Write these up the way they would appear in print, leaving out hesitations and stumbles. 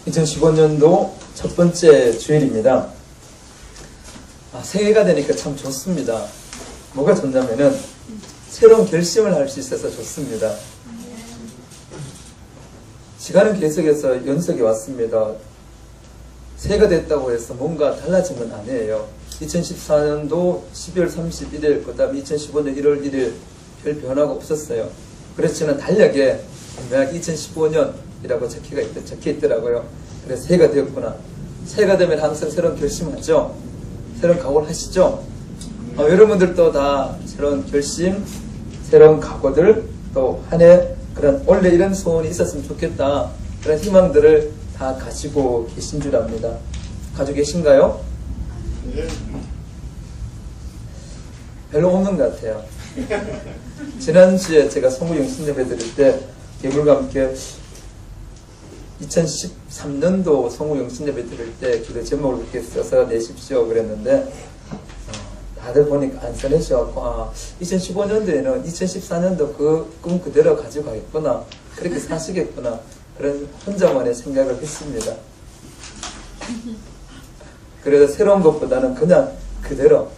2015년도 첫 번째 주일입니다. 새해가 되니까 참 좋습니다. 뭐가 좋냐면은 새로운 결심을 할 수 있어서 좋습니다. 시간은 계속해서 연속이 왔습니다. 새해가 됐다고 해서 뭔가 달라진 건 아니에요. 2014년도 12월 31일, 그 다음에 2015년 1월 1일 별 변화가 없었어요. 그렇지만 달력에 분명히 2015년이라고 적혀 있더라고요. 그래서 새해가 되었구나. 새해가 되면 항상 새로운 결심을 하죠. 새로운 각오를 하시죠. 여러분들도 다 새로운 결심, 새로운 각오들, 또 한 해 그런 원래 이런 소원이 있었으면 좋겠다, 그런 희망들을 다 가지고 계신 줄 압니다. 가지고 계신가요? 네. 별로 없는 것 같아요. 지난주에 제가 송구영신 예배 드릴 때 예물과 함께 2013년도 송구영신 예배 드릴 때 기도 제목을 그렇게 써서 내십시오 그랬는데 다들 보니까 안 써내셔갖고 2015년도에는 2014년도 그 꿈 그대로 가지고 가겠구나, 그렇게 사시겠구나, 그런 혼자만의 생각을 했습니다. 그래서 새로운 것보다는 그냥 그대로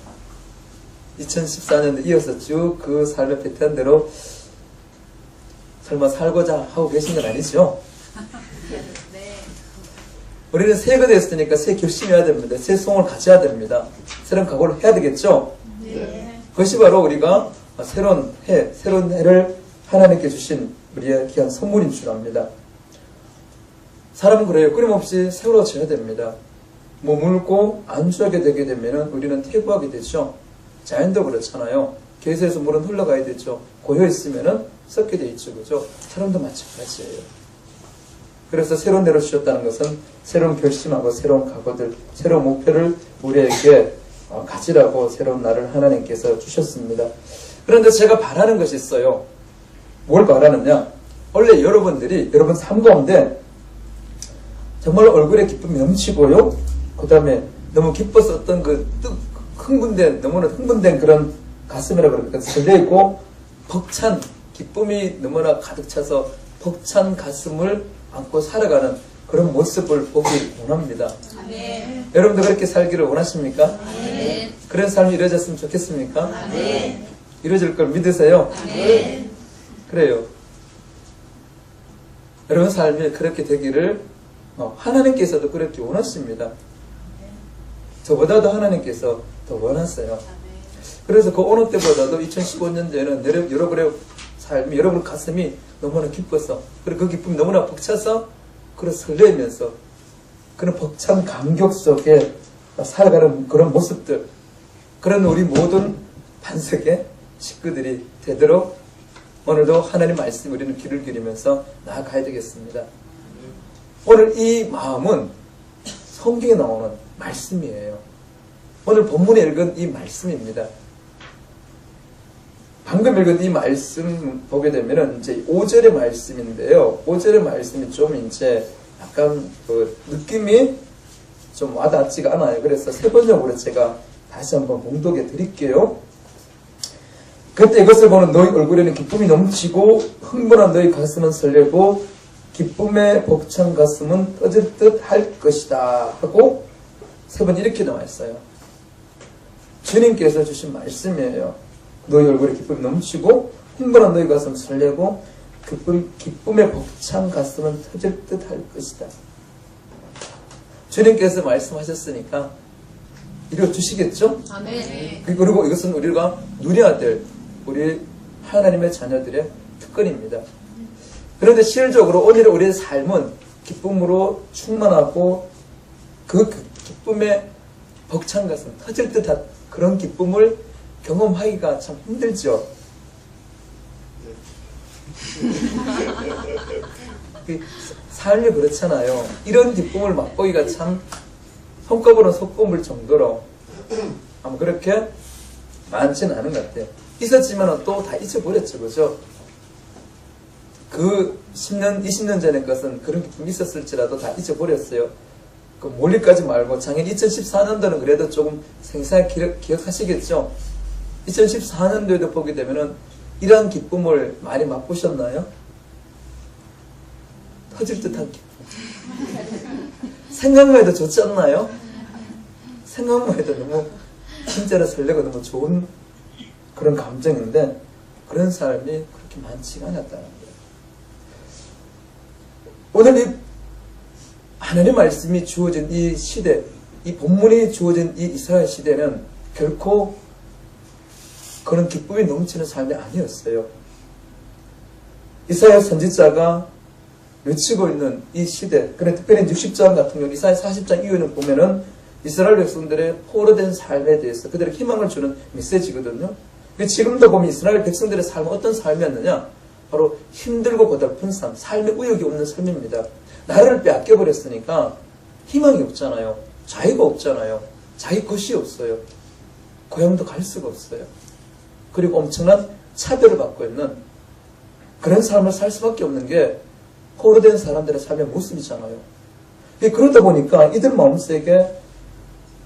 2014년도 이어서 쭉 그 삶의 패턴대로 설마 살고자 하고 계신 건 아니죠? 네. 우리는 새해가 됐으니까 새 결심해야 됩니다. 새 소원을 가져야 됩니다. 새로운 각오를 해야 되겠죠? 네. 그것이 바로 우리가 새로운 해를 하나님께 주신 우리의 귀한 선물인 줄 압니다. 사람은 그래요. 끊임없이 새로워져야 됩니다. 머물고 안주하게 되게 되면 우리는 퇴보하게 되죠. 자연도 그렇잖아요. 계수에서 물은 흘러가야 되죠. 고여있으면 썩게 돼 있죠. 그죠? 사람도 마찬가지예요. 그래서 새로운 데로 주셨다는 것은 새로운 결심하고 새로운 각오들, 새로운 목표를 우리에게 가지라고 새로운 날을 하나님께서 주셨습니다. 그런데 제가 바라는 것이 있어요. 뭘 바라느냐? 원래 여러분 삶 가운데 정말 얼굴에 기쁨이 넘치고요. 그 다음에 너무 기뻐서 어떤 너무나 흥분된 그런 가슴이라 그럴까, 설레고 벅찬 기쁨이 너무나 가득 차서 벅찬 가슴을 안고 살아가는 그런 모습을 보기 원합니다. 네. 여러분도 그렇게 살기를 원하십니까? 네. 그런 삶이 이루어졌으면 좋겠습니까? 네. 이루어질 걸 믿으세요? 네. 그래요. 여러분 삶이 그렇게 되기를 하나님께서도 그렇게 원하십니다. 저보다도 하나님께서 더 원하세요. 그래서 그 어느 때보다도 2015년도에는 여러분의 삶이, 여러분 가슴이 너무나 기뻐서, 그리고 그 기쁨이 너무나 벅차서, 그런 설레면서 그런 벅찬 감격 속에 살아가는 그런 모습들, 그런 우리 모든 반석의 식구들이 되도록 오늘도 하나님 말씀 우리는 귀를 기울이면서 나아가야 되겠습니다. 오늘 이 마음은 성경에 나오는 말씀이에요. 오늘 본문에 읽은 이 말씀입니다. 방금 읽은 이 말씀 보게 되면은 이제 5절의 말씀인데요. 5절의 말씀이 좀 이제 약간 느낌이 좀 와닿지가 않아요. 그래서 세 번역으로 제가 다시 한번 봉독해 드릴게요. 그때 이것을 보는 너희 얼굴에는 기쁨이 넘치고 흥분한 너희 가슴은 설레고 기쁨의 벅찬 가슴은 떠질 듯 할 것이다 하고 세 번 이렇게 나와 있어요. 주님께서 주신 말씀이에요. 너희 얼굴에 기쁨이 넘치고 흥분한 너희 가슴은 설레고 기쁨의 벅찬 가슴은 터질 듯 할 것이다. 주님께서 말씀하셨으니까 이루어 주시겠죠? 아멘. 그리고 이것은 우리가 누려야 될 우리 하나님의 자녀들의 특권입니다. 그런데 실질적으로 오늘 우리의 삶은 기쁨으로 충만하고 그 기쁨의 벅찬 가슴, 터질 듯한 그런 기쁨을 경험하기가 참 힘들죠. 삶이 그렇잖아요. 이런 기쁨을 맛보기가 참 손꼽으로 손꼽을 정도로 아마 그렇게 많지는 않은 것 같아요. 있었지만 또 다 잊어버렸죠. 그죠? 그 10년, 20년 전의 것은 그런 기쁨이 있었을지라도 다 잊어버렸어요. 그 몰리까지 말고 작년 2014년도는 그래도 조금 생생하게 기억하시겠죠? 2014년도에도 보게 되면은 이러한 기쁨을 많이 맛보셨나요? 터질 듯한 기쁨. 생각만 해도 좋지 않나요? 생각만 해도 너무 진짜로 설레고 너무 좋은 그런 감정인데 그런 삶이 그렇게 많지가 않았다는 거예요. 오늘 이 하나님의 말씀이 주어진 이 시대, 이 본문이 주어진 이 이스라엘 시대는 결코 그런 기쁨이 넘치는 삶이 아니었어요. 이사야 선지자가 외치고 있는 이 시대, 그래 특별히 60장 같은 경우 이사야 40장 이후에는 보면은 이스라엘 백성들의 포로된 삶에 대해서 그들에게 희망을 주는 메시지거든요. 지금도 보면 이스라엘 백성들의 삶은 어떤 삶이었느냐? 바로 힘들고 고달픈 삶, 삶의 의욕이 없는 삶입니다. 나라를 빼앗겨버렸으니까 희망이 없잖아요. 자유가 없잖아요. 자기 것이 없어요. 고향도 갈 수가 없어요. 그리고 엄청난 차별을 받고 있는 그런 삶을 살 수밖에 없는 게 포로된 사람들의 삶의 모습이잖아요. 그러다 보니까 이들 마음속에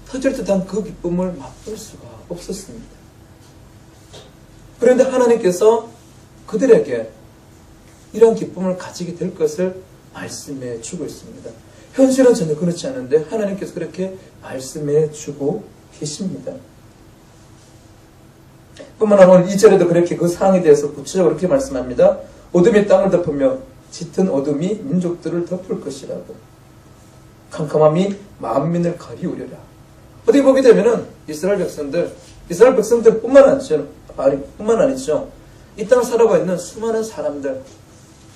터질 듯한 그 기쁨을 맛볼 수가 없었습니다. 그런데 하나님께서 그들에게 이런 기쁨을 가지게 될 것을 말씀해 주고 있습니다. 현실은 전혀 그렇지 않은데 하나님께서 그렇게 말씀해 주고 계십니다. 뿐만 아니라 오늘 2절에도 그렇게 그 사항에 대해서 구체적으로 그렇게 말씀합니다. 어둠이 땅을 덮으며 짙은 어둠이 민족들을 덮을 것이라고. 캄캄함이 만민을 가리우려라. 어떻게 보게 되면은 이스라엘 백성들 뿐만 아니죠. 이 땅을 살아가고 있는 수많은 사람들,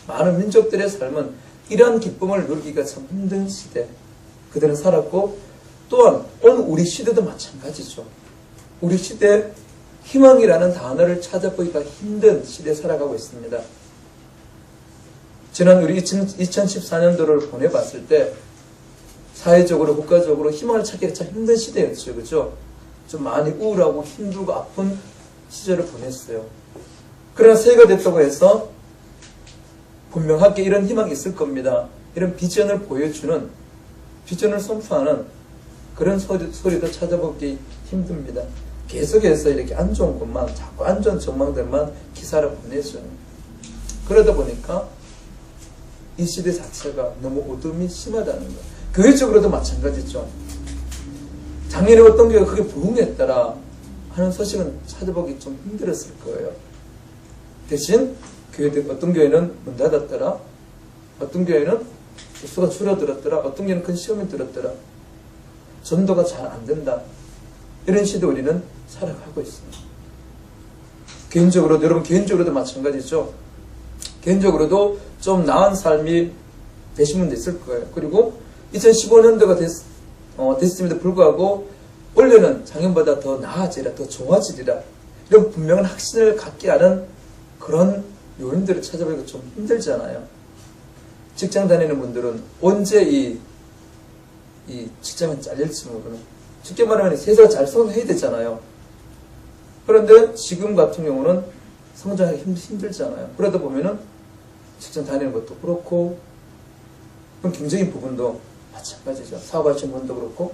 많은 민족들의 삶은 이러한 기쁨을 누리기가 참 힘든 시대. 그들은 살았고 또한 오늘 우리 시대도 마찬가지죠. 우리 시대 희망이라는 단어를 찾아보기가 힘든 시대에 살아가고 있습니다. 지난 우리 2014년도를 보내봤을 때 사회적으로 국가적으로 희망을 찾기가 참 힘든 시대였죠. 그죠? 좀 많이 우울하고 힘들고 아픈 시절을 보냈어요. 그러나 새해가 됐다고 해서 분명하게 이런 희망이 있을 겁니다. 이런 비전을 보여주는, 비전을 선포하는 그런 소리도 찾아보기 힘듭니다. 계속해서 이렇게 안 좋은 것만, 자꾸 안 좋은 전망들만 기사를 보내죠. 그러다 보니까 이 시대 자체가 너무 어둠이 심하다는 거예요. 교회적으로도 마찬가지죠. 작년에 어떤 교회가 그게 부흥했더라 하는 소식은 찾아보기 좀 힘들었을 거예요. 대신 교회들, 어떤 교회는 문 닫았더라, 어떤 교회는 수가 줄어들었더라, 어떤 교회는 큰 시험이 들었더라, 전도가 잘 안 된다. 이런 시대 우리는 살아가고 있습니다. 개인적으로도, 여러분 개인적으로도 마찬가지죠. 개인적으로도 좀 나은 삶이 되신 분도 있을 거예요. 그리고 2015년도가 됐음에도 불구하고 원래는 작년보다 더 나아지리라, 더 좋아지리라, 이런 분명한 확신을 갖게 하는 그런 요인들을 찾아보기가 좀 힘들잖아요. 직장 다니는 분들은 언제 이 직장은 잘릴지 모르는, 쉽게 말하면 세상을 잘 성장해야 되잖아요. 그런데 지금 같은 경우는 성장하기 힘들잖아요. 그러다 보면은 직장 다니는 것도 그렇고, 그럼 경제인 부분도 마찬가지죠. 사업하시는 분도 그렇고,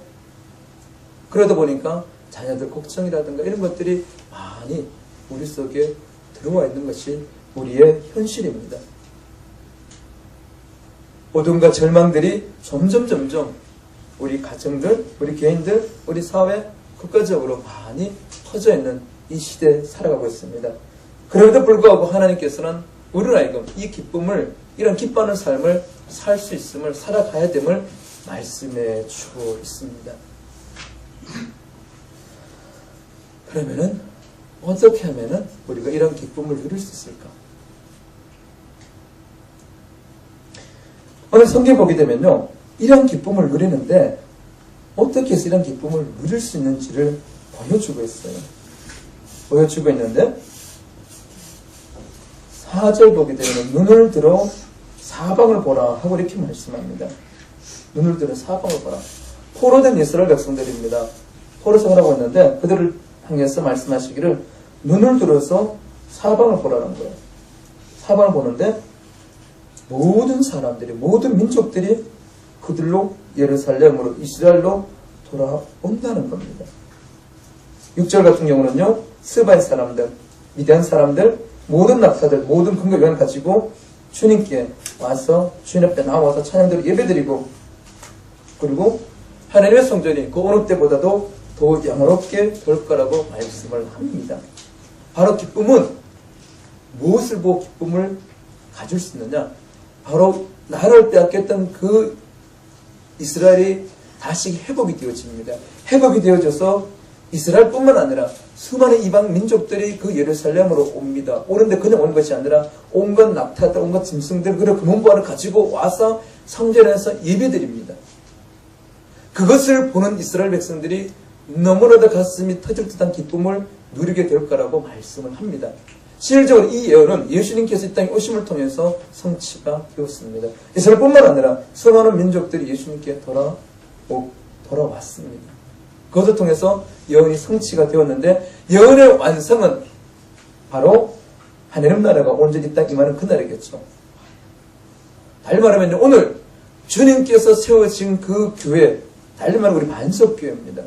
그러다 보니까 자녀들 걱정이라든가 이런 것들이 많이 우리 속에 들어와 있는 것이 우리의 현실입니다. 어둠과 절망들이 점점 우리 가정들, 우리 개인들, 우리 사회, 국가적으로 많이 퍼져 있는 이 시대에 살아가고 있습니다. 그럼에도 불구하고 하나님께서는 우리로 하여금 이 기쁨을, 이런 기뻐하는 삶을 살 수 있음을, 살아가야 됨을 말씀해 주고 있습니다. 그러면은 어떻게 하면은 우리가 이런 기쁨을 누릴 수 있을까? 오늘 성경 보게 되면요, 이런 기쁨을 누리는데 어떻게 해서 이런 기쁨을 누릴 수 있는지를 보여주고 있어요. 보여주고 있는데 4절 보게 되면 눈을 들어 사방을 보라 하고 이렇게 말씀합니다. 눈을 들어 사방을 보라. 포로된 이스라엘 백성들입니다. 포로 생활하고 있는데 그들을 향해서 말씀하시기를 눈을 들어서 사방을 보라는 거예요. 사방을 보는데 모든 사람들이, 모든 민족들이 그들로 예루살렘으로, 이스라엘로 돌아온다는 겁니다. 6절 같은 경우는요, 스바의 사람들, 미디안 사람들, 모든 낙타들, 모든 근거 요한 가지고 주님께 와서 주님 앞에 나와서 찬양대로 예배드리고, 그리고 하나님의 성전이 그 어느 때보다도 더 영화롭게 될 거라고 말씀을 합니다. 바로 기쁨은 무엇을 보고 기쁨을 가질 수 있느냐? 바로 나라를 빼앗겼던 그 이스라엘이 다시 회복이 되어집니다. 회복이 되어져서 이스라엘뿐만 아니라 수많은 이방 민족들이 그 예루살렘으로 옵니다. 오는데 그냥 오는 것이 아니라 온갖 낙타들, 온갖 짐승들, 그리고 금은보화를 가지고 와서 성전에서 예배드립니다. 그것을 보는 이스라엘 백성들이 너무나도 가슴이 터질 듯한 기쁨을 누리게 될 거라고 말씀을 합니다. 실질적으로 이 예언은 예수님께서 이 땅에 오심을 통해서 성취가 되었습니다. 이스라엘뿐만 아니라 수많은 민족들이 예수님께 돌아왔습니다. 그것을 통해서 예언이 성취가 되었는데, 예언의 완성은 바로 하나님 나라가 온전히 이 땅에 임하는 그날이겠죠. 달리 말하면 오늘 주님께서 세워진 그 교회, 달리 말하면 우리 반석교회입니다.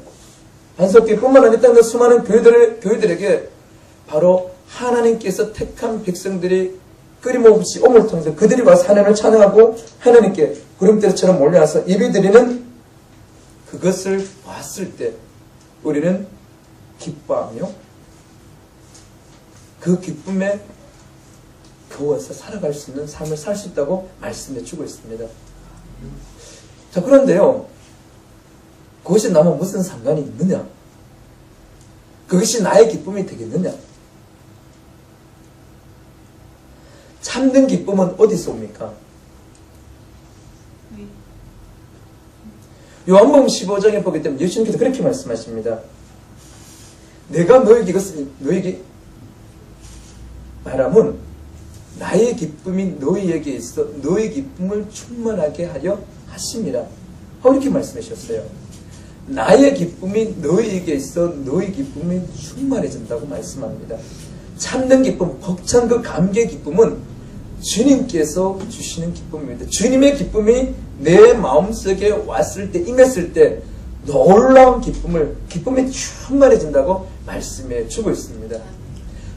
반석교회뿐만 아니라 이 땅의 수많은 교회들에게 바로 하나님께서 택한 백성들이 끊임없이 옴을 통해서 그들이 와서 하나님을 찬양하고 하나님께 구름대처럼 몰려와서 예배드리는 그것을 봤을 때 우리는 기뻐하며 그 기쁨에 겨워서 살아갈 수 있는 삶을 살 수 있다고 말씀해 주고 있습니다. 자, 그런데요, 그것이 나와 무슨 상관이 있느냐? 그것이 나의 기쁨이 되겠느냐? 참된 기쁨은 어디서 옵니까? 요한복음 15장에 보기 때문에 예수님께서 그렇게 말씀하십니다. 내가 너에게 이것을 너에게 말하면 나의 기쁨이 너희에게 있어 너희 기쁨을 충만하게 하려 하심이라. 이렇게 말씀하셨어요. 나의 기쁨이 너희에게 있어 너희 기쁨이 충만해진다고 말씀합니다. 참된 기쁨, 벅찬 그 감개의 기쁨은 주님께서 주시는 기쁨입니다. 주님의 기쁨이 내 마음속에 왔을 때, 임했을 때 놀라운 기쁨이 충만해진다고 말씀해 주고 있습니다.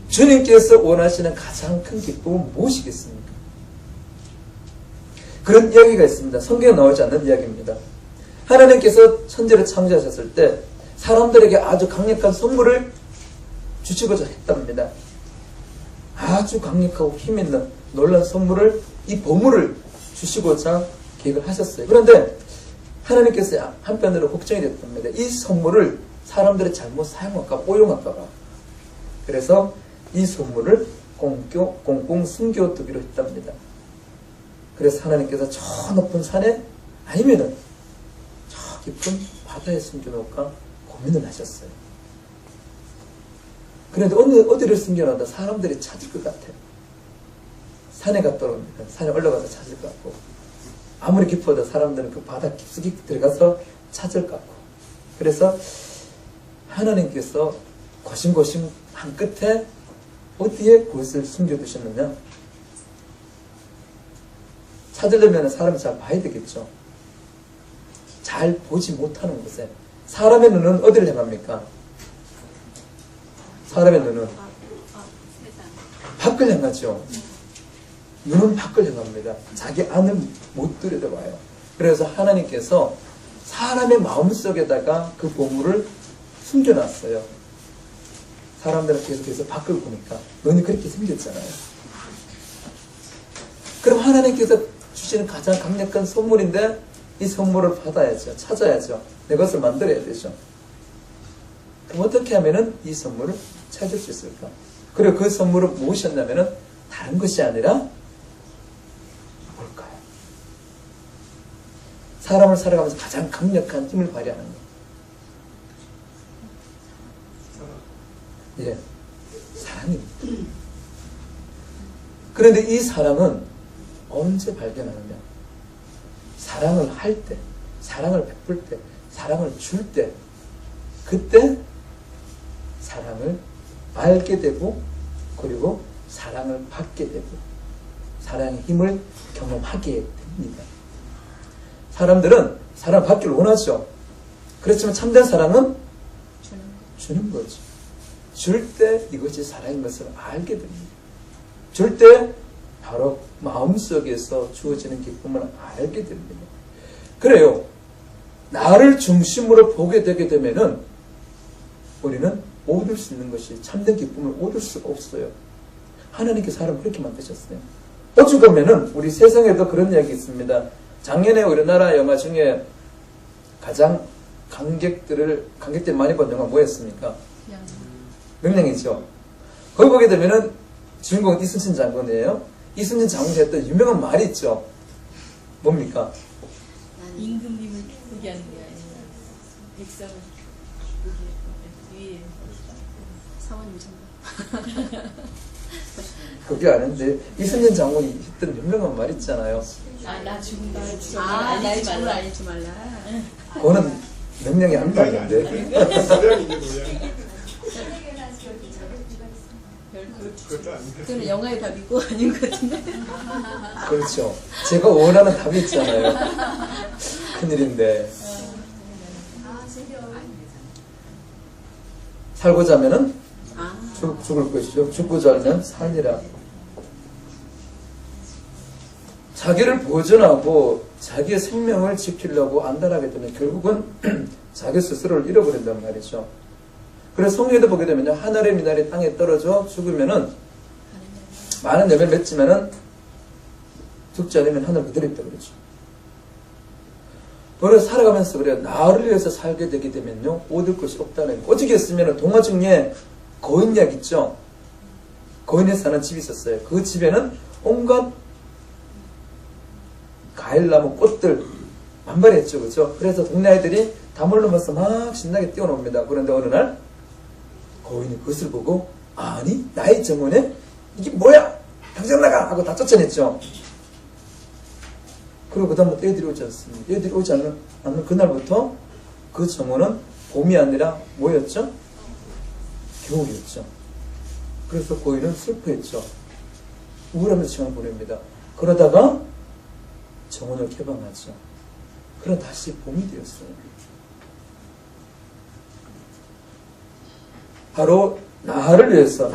주님께서 원하시는 가장 큰 기쁨은 무엇이겠습니까? 그런 이야기가 있습니다. 성경에 나오지 않는 이야기입니다. 하나님께서 천지를 창조하셨을 때 사람들에게 아주 강력한 선물을 주시고자 했답니다. 아주 강력하고 힘있는 놀라운 선물을, 이 보물을 주시고자 계획을 하셨어요. 그런데 하나님께서 한편으로 걱정이 됐답니다. 이 선물을 사람들이 잘못 사용할까, 오용할까 봐. 그래서 이 선물을 꽁꽁 숨겨두기로 했답니다. 그래서 하나님께서 저 높은 산에 아니면은 저 깊은 바다에 숨겨놓을까 고민을 하셨어요. 그런데 어디를 숨겨놔도 사람들이 찾을 것 같아요. 산에 갔다 오니까 산에 올라가서 찾을 것 같고, 아무리 깊어도 사람들은 그 바다 깊숙이 들어가서 찾을 것 같고, 그래서 하나님께서 고심고심 한 끝에 어디에 그것을 숨겨두셨느냐? 찾으려면 사람이 잘 봐야 되겠죠. 잘 보지 못하는 곳에. 사람의 눈은 어디를 향합니까? 사람의 눈은 밖을 향하죠. 눈은 밖을 향합니다. 자기 안을 못 들여다봐요. 그래서 하나님께서 사람의 마음속에다가 그 보물을 숨겨놨어요. 사람들은 계속해서 밖을 보니까 눈이 그렇게 생겼잖아요. 그럼 하나님께서 주시는 가장 강력한 선물인데 이 선물을 받아야죠. 찾아야죠. 내 것을 만들어야 되죠. 그럼 어떻게 하면은 이 선물을 찾을 수 있을까? 그리고 그 선물은 무엇이었냐면은 다른 것이 아니라 뭘까요? 사람을 살아가면서 가장 강력한 힘을 발휘하는 것. 예, 사랑입니다. 그런데 이 사랑은 언제 발견하느냐? 사랑을 할 때, 사랑을 베풀 때, 사랑을 줄 때, 그때 사랑을 알게 되고, 그리고 사랑을 받게 되고, 사랑의 힘을 경험하게 됩니다. 사람들은 사랑을 받기를 원하죠. 그렇지만 참된 사랑은 주는 거죠. 줄 때 이것이 사랑인 것을 알게 됩니다. 줄 때 바로 마음속에서 주어지는 기쁨을 알게 됩니다. 그래요. 나를 중심으로 보게 되게 되면은 우리는 얻을 수 있는 것이 참된 기쁨을 얻을 수가 없어요. 하나님께서 사람을 그렇게 만드셨어요. 어찌 보면은 우리 세상에도 그런 이야기 있습니다. 작년에 우리나라 영화 중에 가장 관객들이 많이 본 영화 뭐였습니까? 명량이죠. 거기 보게 되면은 주인공은 이순신 장군이에요. 이순신 장군이 했던 유명한 말이 있죠. 뭡니까? 임금님을 보게 하는 게 아니라 백성을 보게 위에 사원님 정말. 그게 아닌데 이순신 장군이 했던 유명한 말 있잖아요. 나 죽은 날 나의 죽음을 알지 말라. 그거는 명령이 안 나는데. 그거는 영화의 답이고 아닌 것 같은데. 그렇죠. 제가 원하는 답이 있잖아요. 큰일인데. 살고자 하면은 죽을 것이죠. 죽고자 하면 살리라. 자기를 보존하고 자기의 생명을 지키려고 안달하게 되면 결국은 자기 스스로를 잃어버린단 말이죠. 그래서 성경에도 보게 되면요. 하늘의 미나리 땅에 떨어져 죽으면은 많은 열매를 맺지만은 죽지 않으면 하늘 그대로 있다 그러죠. 그래서 살아가면서 그래요. 나를 위해서 살게 되게 되면요. 얻을 것이 없다는 거예요. 어떻게 했으면 동화 중에 거인약 있죠. 거인에 사는 집이 있었어요. 그 집에는 온갖 과일나무, 꽃들 만발했죠. 그렇죠? 그래서 동네 아이들이 담을 넘어서 막 신나게 뛰어놉니다. 그런데 어느 날 거인이 그것을 보고 아니 나의 정원에 이게 뭐야? 당장 나가! 하고 다 쫓아냈죠. 그리고 그 다음부터 애들이 오지 않습니다. 애들이 오지 않는 그날부터 그 정원은 봄이 아니라 뭐였죠? 겨울이었죠. 그래서 거인은 슬퍼했죠. 우울하면서 시간을 보냅니다. 그러다가 정원을 개방하죠. 그러다 다시 봄이 되었어요. 바로 나를 위해서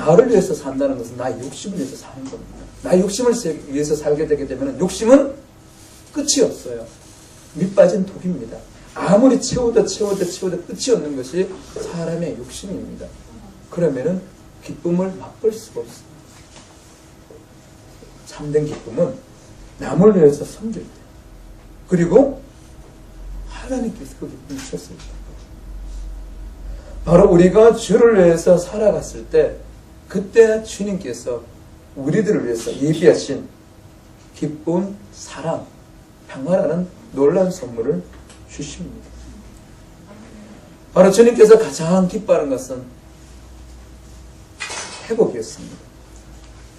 산다는 것은 나의 욕심을 위해서 사는 겁니다. 나의 욕심을 위해서 살게 되게 되면 욕심은 끝이 없어요. 밑빠진 독입니다. 아무리 채워도 끝이 없는 것이 사람의 욕심입니다. 그러면은 기쁨을 맛볼 수가 없습니다. 참된 기쁨은 남을 위해서 섬길 때 그리고 하나님께서 그 기쁨을 주셨을 때 바로 우리가 주를 위해서 살아갔을 때 그때 주님께서 우리들을 위해서 예비하신 기쁨, 사랑, 평화라는 놀라운 선물을 주십니다. 바로 주님께서 가장 기뻐하는 것은 회복이었습니다.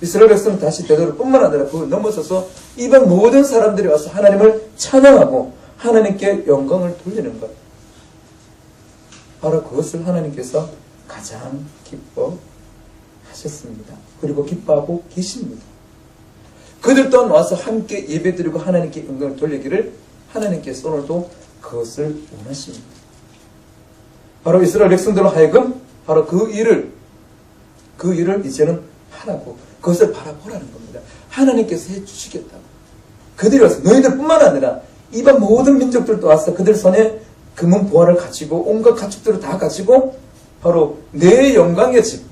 이스라엘 백성은 다시 되돌을 뿐만 아니라 그걸 넘어서서 이방 모든 사람들이 와서 하나님을 찬양하고 하나님께 영광을 돌리는 것. 바로 그것을 하나님께서 가장 기뻐하셨습니다. 그리고 기뻐하고 계십니다. 그들 또한 와서 함께 예배드리고 하나님께 영광을 돌리기를 하나님께서 오늘도 그것을 원하십니다. 바로 이스라엘 백성들로 하여금 바로 그 일을 이제는 하라고 그것을 바라보라는 겁니다. 하나님께서 해주시겠다고. 그들이 와서 너희들 뿐만 아니라 이방 모든 민족들도 와서 그들 손에 금은 보화를 가지고 온갖 가축들을 다 가지고 바로 내 영광의 집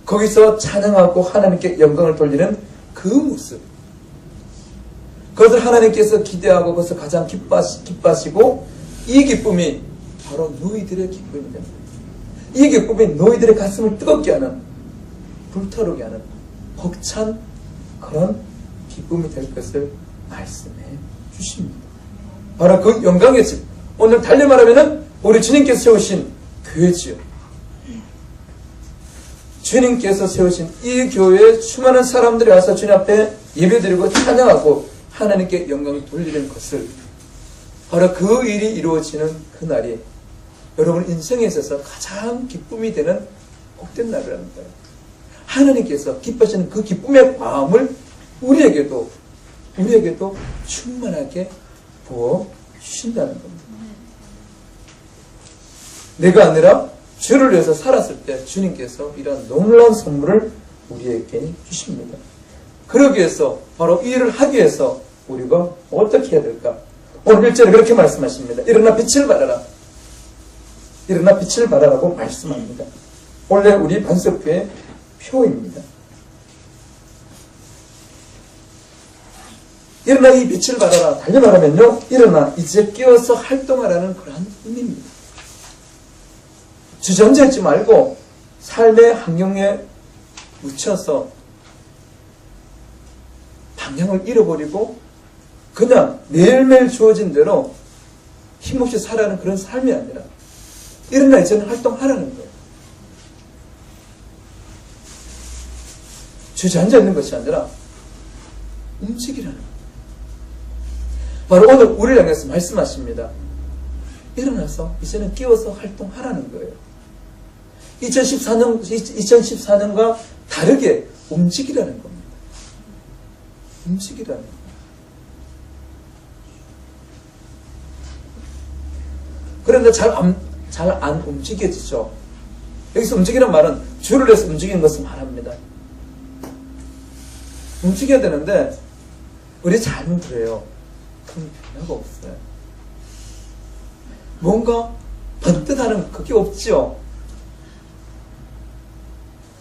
거기서 찬양하고 하나님께 영광을 돌리는 그 모습 그것을 하나님께서 기대하고 그것을 가장 기뻐하시고 이 기쁨이 바로 너희들의 기쁨이 됩니다. 이 기쁨이 너희들의 가슴을 뜨겁게 하는 불타오르게 하는 벅찬 그런 기쁨이 될 것을 말씀해 주십니다. 바로 그 영광의 집 오늘 달리 말하면은 우리 주님께서 세우신 교회지요. 주님께서 세우신 이 교회에 수많은 사람들이 와서 주님 앞에 예배드리고 찬양하고 하나님께 영광을 돌리는 것을 바로 그 일이 이루어지는 그날이 여러분 인생에 있어서 가장 기쁨이 되는 복된 날이라는 거예요. 하나님께서 기뻐하시는 그 기쁨의 마음을 우리에게도 충만하게 부어 주신다는 겁니다. 내가 아니라 주를 위해서 살았을 때 주님께서 이런 놀라운 선물을 우리에게 주십니다. 그러기 위해서, 바로 이 일을 하기 위해서 우리가 어떻게 해야 될까? 오늘 1절에 그렇게 말씀하십니다. 일어나 빛을 발하라. 일어나 빛을 발하라고 말씀합니다. 원래 우리 반석교의 표입니다. 일어나 이 빛을 발하라. 달리 말하면요, 일어나 이제 깨어서 활동하라는 그러한 의미입니다. 주저앉아있지 말고 삶의 환경에 묻혀서 방향을 잃어버리고 그냥 매일매일 주어진 대로 힘없이 살아가는 그런 삶이 아니라 일어나 이제는 활동하라는 거예요. 주저앉아 있는 것이 아니라 움직이라는 거예요. 바로 오늘 우리를 향해서 말씀하십니다. 일어나서 이제는 깨워서 활동하라는 거예요. 2014년과 다르게 움직이라는 겁니다. 움직이라는 거예요. 그런데 잘 안 움직여지죠. 여기서 움직이는 말은 줄을 내서 움직이는 것을 말합니다. 움직여야 되는데 우리 잘못 그래요. 큰 변화가 없어요. 뭔가 번뜩하는 그게 없죠.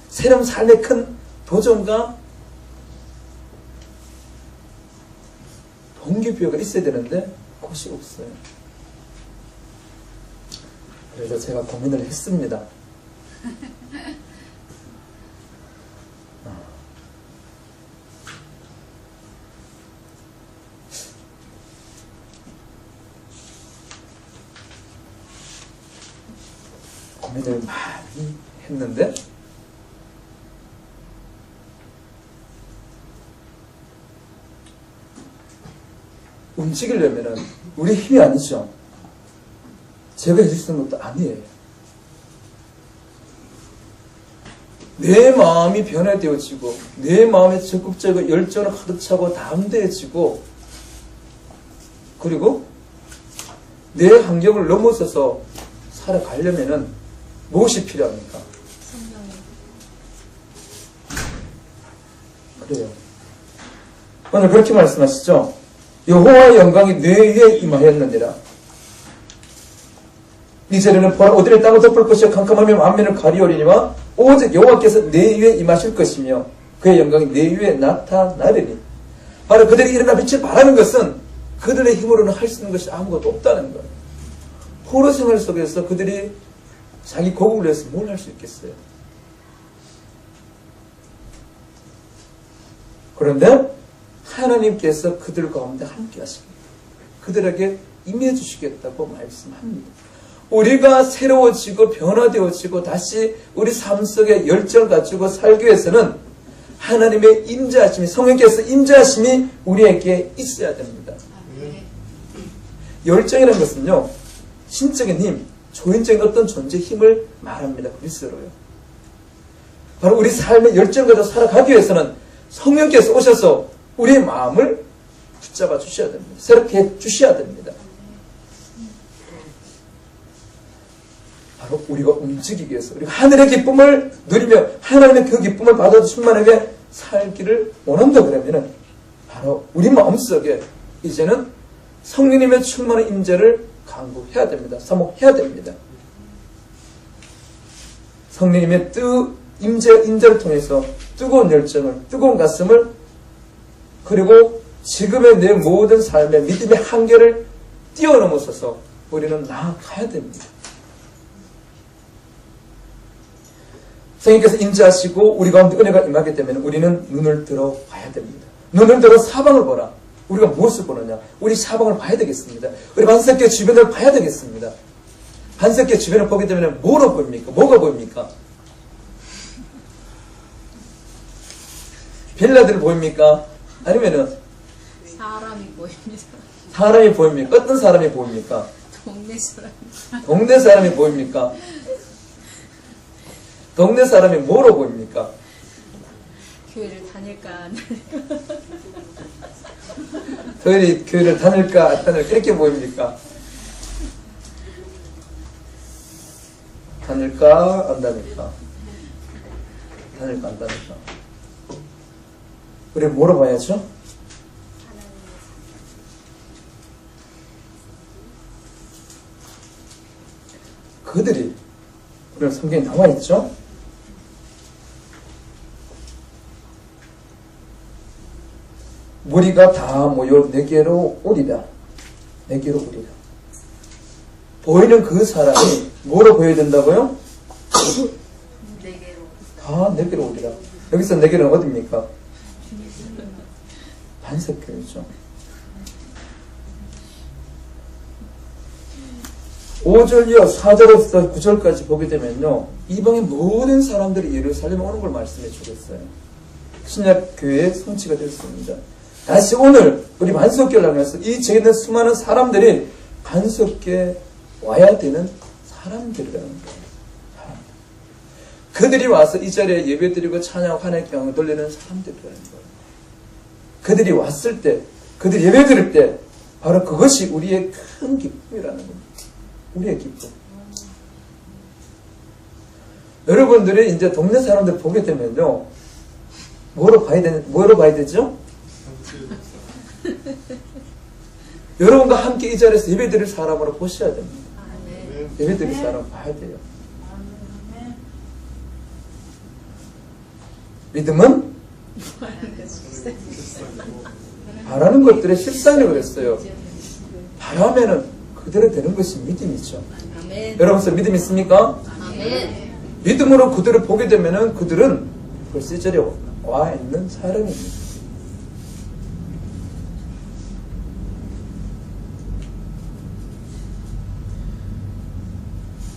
새로운 삶의 큰 도전과 동기부여가 있어야 되는데 그것이 없어요. 그래서 제가 고민을 했습니다. 고민을 많이 했는데 움직이려면 우리 힘이 아니죠. 제가 해줄 수 있는 것도 아니에요. 내 마음이 변화되어지고 내 마음에 적극적으로 열정을 가득 차고 담대해지고 그리고 내 환경을 넘어서서 살아가려면 무엇이 필요합니까? 그래요. 오늘 그렇게 말씀하시죠. 여호와의 영광이 내 위에 임하였느니라. 이제는 보라 어디를 땅을 덮을 것이요 캄캄하며 만민을 가리오리니와 오직 여호와께서 내 위에 임하실 것이며 그의 영광이 내 위에 나타나리니. 바로 그들이 일어나 빛을 발하는 것은 그들의 힘으로는 할 수 있는 것이 아무것도 없다는 거예요. 포로 생활 속에서 그들이 자기 고국을 위해서 뭘 할 수 있겠어요? 그런데 하나님께서 그들 가운데 함께 하십니다. 그들에게 임해 주시겠다고 말씀합니다. 우리가 새로워지고 변화되어지고 다시 우리 삶 속에 열정을 가지고 살기 위해서는 하나님의 임재하심이, 성령께서 임재하심이 우리에게 있어야 됩니다. 열정이라는 것은요, 신적인 힘, 조인적인 어떤 존재의 힘을 말합니다. 그리스도로요. 바로 우리 삶의 열정을 가지고 살아가기 위해서는 성령께서 오셔서 우리의 마음을 붙잡아 주셔야 됩니다. 새롭게 해 주셔야 됩니다. 바로 우리가 움직이기 위해서, 우리가 하늘의 기쁨을 누리며 하나님의 그 기쁨을 받아 충만하게 살기를 원한다 그러면 바로 우리 마음속에 이제는 성령님의 충만한 임재를 강구해야 됩니다. 사모해야 됩니다. 성령님의 임재를 통해서 뜨거운 열정을, 뜨거운 가슴을, 그리고 지금의 내 모든 삶의 믿음의 한계를 뛰어넘어서서 우리는 나아가야 됩니다. 성령께서 임재하시고 우리 가운데 은혜가 임하게 되면 우리는 눈을 들어 봐야 됩니다. 눈을 들어 사방을 보라. 우리가 무엇을 보느냐? 우리 사방을 봐야 되겠습니다. 우리 반석교 주변을 봐야 되겠습니다. 반석교 주변을 보게 되면 뭐로 보입니까? 뭐가 보입니까? 빌라들 보입니까? 아니면은 사람이 보입니다. 사람이 보입니까? 어떤 사람이 보입니까? 동네 사람. 동네 사람이 보입니까? 동네 사람이 뭐로 보입니까? 교회를 다닐까 안 교회를 다닐까 안 다닐까 이렇게 보입니까? 다닐까 안 다닐까? 다닐까 안 다닐까? 우리 뭐로 봐야죠? 그들이 우리 성경에 나와 있죠? 무리가 다 모여 내게로 오리라. 내게로 오리라. 보이는 그 사람이 뭐로 보여야 된다고요? 내게로. 다 내게로 오리라. 여기서 내게는 어디입니까? 반석교회죠. 5절 이어 4절에서 9절까지 보게 되면요, 이방의 모든 사람들이 예루살렘에 오는 걸 말씀해 주겠어요. 신약교회의 성취가 됐습니다. 다시 오늘 우리 반석교회를 향해서 이 저기 있는 수많은 사람들이 반석교회에 와야 되는 사람들이라는 거예요. 그들이 와서 이 자리에 예배드리고 찬양하고 하나님께 영광을 돌리는 사람들이라는 거예요. 그들이 왔을 때, 그들이 예배드릴 때 바로 그것이 우리의 큰 기쁨이라는 겁니다. 우리의 기쁨. 여러분들이 이제 동네 사람들 보게 되면요, 뭐로 봐야 되죠? 여러분과 함께 이 자리에서 예배드릴 사람으로 보셔야 됩니다. 예배드릴 사람 봐야 돼요. 믿음은 바라는 것들의 실상이라고 그랬어요. 바라면은 그대로 되는 것이 믿음이죠. 아멘. 여러분 믿음 있습니까? 아멘. 믿음으로 그들을 보게 되면은 그들은 벌써 이 자리에 와 있는 사람입니다.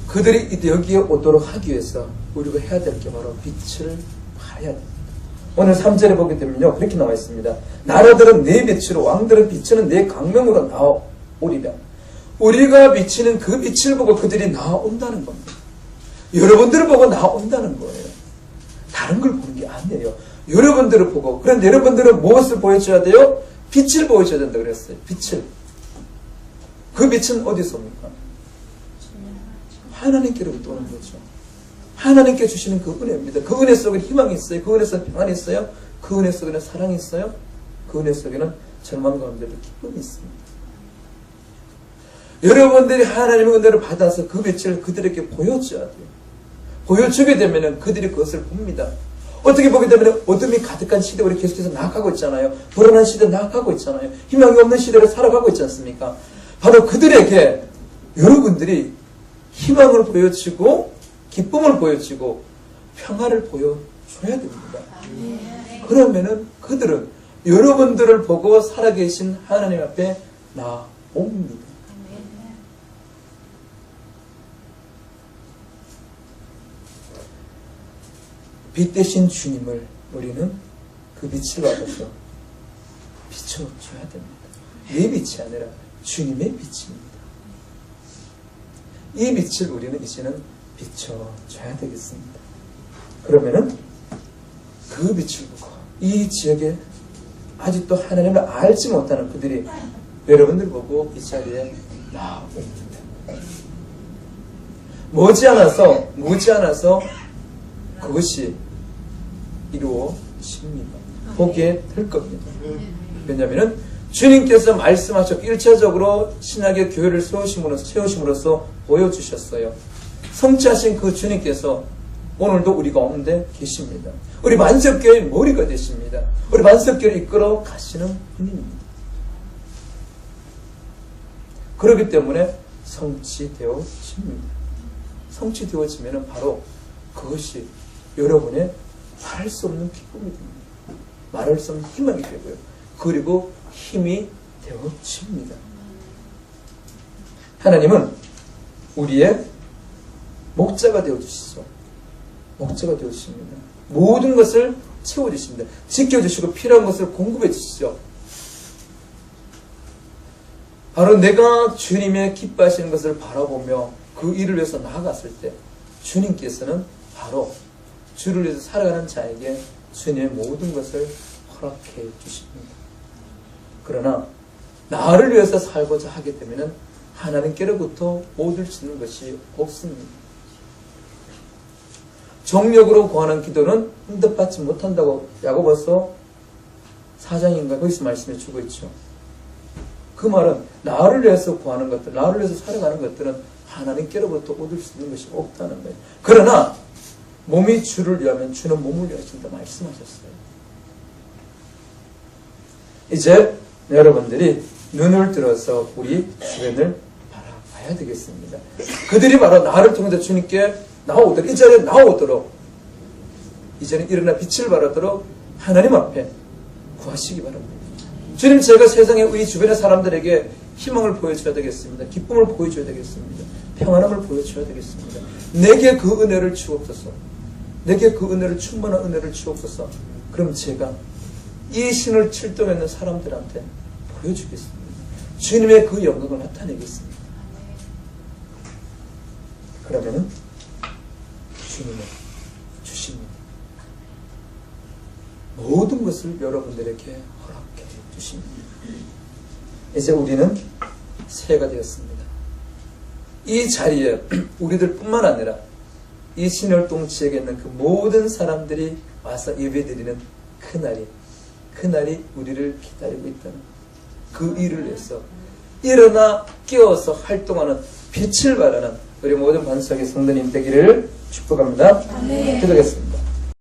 그들이 여기에 오도록 하기 위해서 우리가 해야 될 게 바로 빛을 봐야 됩니다. 오늘 3절에 보게 되면요, 그렇게 나와 있습니다. 나라들은 내 빛으로, 왕들은 비치는 내 강명으로 나오리라. 우리가 비치는 그 빛을 보고 그들이 나온다는 겁니다. 여러분들을 보고 나온다는 거예요. 다른 걸 보는 게 아니에요. 여러분들을 보고. 그런데 여러분들은 무엇을 보여줘야 돼요? 빛을 보여줘야 된다고 그랬어요. 빛을. 그 빛은 어디서 옵니까? 하나님께로부터 오는 거죠. 하나님께 주시는 그 은혜입니다. 그 은혜 속에 희망이 있어요. 그 은혜 속에 평안이 있어요. 그 은혜 속에는 사랑이 있어요. 그 은혜 속에는 절망 가운데도 기쁨이 있습니다. 여러분들이 하나님의 은혜를 받아서 그 빛을 그들에게 보여줘야 돼요. 보여주게 되면 그들이 그것을 봅니다. 어떻게 보게 되면 어둠이 가득한 시대 우리 계속해서 나아가고 있잖아요. 불안한 시대 나아가고 있잖아요. 희망이 없는 시대를 살아가고 있지 않습니까? 바로 그들에게 여러분들이 희망을 보여주고 기쁨을 보여주고 평화를 보여줘야 됩니다. 그러면은 그들은 여러분들을 보고 살아계신 하나님 앞에 나옵니다. 빛 대신 주님을 우리는 그 빛을 받아서 비춰줘야 됩니다. 내 빛이 아니라 주님의 빛입니다. 이 빛을 우리는 이제는 비춰줘야 되겠습니다. 그러면은 그 빛을 보고 이 지역에 아직도 하나님을 알지 못하는 그들이 여러분들 보고 이 자리에 나옵니다. 머지않아서 그것이 이루어집니다. 보게 될 겁니다. 왜냐하면 주님께서 말씀하셨고 1차적으로 신약의 교회를 세우심으로써 보여주셨어요. 성취하신 그 주님께서 오늘도 우리 가운데 계십니다. 우리 만석교회의 머리가 되십니다. 우리 만석교회를 이끌어 가시는 분입니다. 그렇기 때문에 성취되어집니다. 성취되어지면 바로 그것이 여러분의 말할 수 없는 기쁨이 됩니다. 말할 수 없는 희망이 되고요. 그리고 힘이 되어집니다. 하나님은 우리의 목자가 되어주시죠. 목자가 되어주십니다. 모든 것을 채워주십니다. 지켜주시고 필요한 것을 공급해 주시죠. 바로 내가 주님의 기뻐하시는 것을 바라보며 그 일을 위해서 나아갔을 때 주님께서는 바로 주를 위해서 살아가는 자에게 주님의 모든 것을 허락해 주십니다. 그러나 나를 위해서 살고자 하게 되면 하나님께로부터 얻을 수 있는 것이 없습니다. 정력으로 구하는 기도는 응답받지 못한다고 야고보서 4장인가 거기서 말씀해 주고 있죠. 그 말은 나를 위해서 구하는 것들, 나를 위해서 살아가는 것들은 하나님께로부터 얻을 수 있는 것이 없다는 거예요. 그러나 몸이 주를 위하면 주는 몸을 위하신다 말씀하셨어요. 이제 여러분들이 눈을 들어서 우리 주변을 바라봐야 되겠습니다. 그들이 바로 나를 통해서 주님께 나오도록, 이 자리에 나오도록, 이제는 일어나 빛을 발하도록 하나님 앞에 구하시기 바랍니다. 주님, 제가 세상에 우리 주변의 사람들에게 희망을 보여줘야 되겠습니다. 기쁨을 보여줘야 되겠습니다. 평안함을 보여줘야 되겠습니다. 내게 그 은혜를 주옵소서. 내게 그 은혜를, 충만한 은혜를 주옵소서. 그럼 제가 이 신을 출동하는 사람들한테 보여주겠습니다. 주님의 그 영광을 나타내겠습니다. 그러면은 주님은 주십니다. 모든 것을 여러분들에게 허락해 주십니다. 이제 우리는 새해가 되었습니다. 이 자리에 우리들 뿐만 아니라 이 신월동 지역에 있는 그 모든 사람들이 와서 예배드리는 그날이 우리를 기다리고 있다는 그 일을 위해서 일어나 깨어서 활동하는 빛을 발하는 우리 모든 반석의 성도님 되기를 축복합니다. 기도하겠습니다.